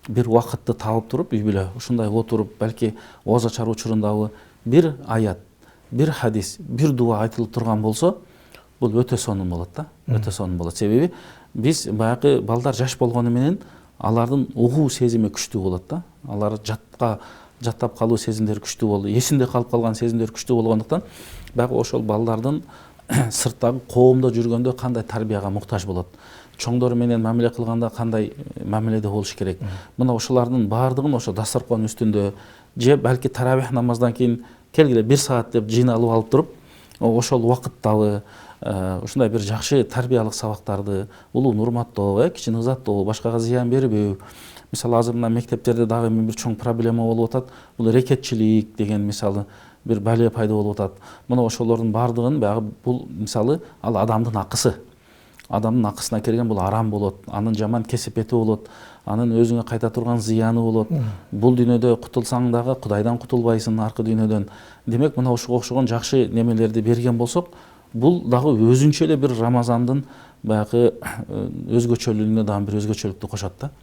бир убакытты табып туруп үй бүлө ушундай отуруп балки ооза чар учурундагы бир аят, бир хадис, бир дуа айтылып турган болсо, бул өтө сонун болот да. Өтө сонун болот. Себеби биз баягы балдар жаш болгону менен алардын угуу сезими күчтүү болот да. Алар жаттап калуу сезимдери күчтүү болду. Эсинде калып калган сезимдер күчтүү болгондуктан баягы ошол балдардын сырттагы коомдо жүргөндө кандай тарбияга муктаж болот. Чоңдору менен мамиле кылганда кандай мамиледе болуш керек. Мына ошолардын баардыгын ошо дастаркон үстүндө же балки таравих намаздан кийин келгиле 1 саат деп жыйналып алып туруп, ошол убакыттагы ушундай бир жакшы тарбиялык сабактарды улуун урматтоо, кичини ызаттоо, башкага зыян бербөө. Мисалы азыр мына мектептерде дагы бир чоң проблема болуп атат. Бул рекетчилик деген мисалы бир бале пайда болуп атат. Мына ошолордун баардыгын баягы бул мисалы ал адамдын акысы. Адамдын акысына келген бул арам болот. Анын жаман кесепети болот. Анын өзүңө кайта турган зыяны болот. Бул дүйнөдө кутулсаң дагы Кудайдан кутулбайсың аркы дүйнөдөн. Демек мына ошого окшогон жакшы немелерди берген болсок, бул дагы өзүнчө эле бир Рамазандын баягы өзгөчөлүгүнө дагы бир өзгөчөлүктү кошот да.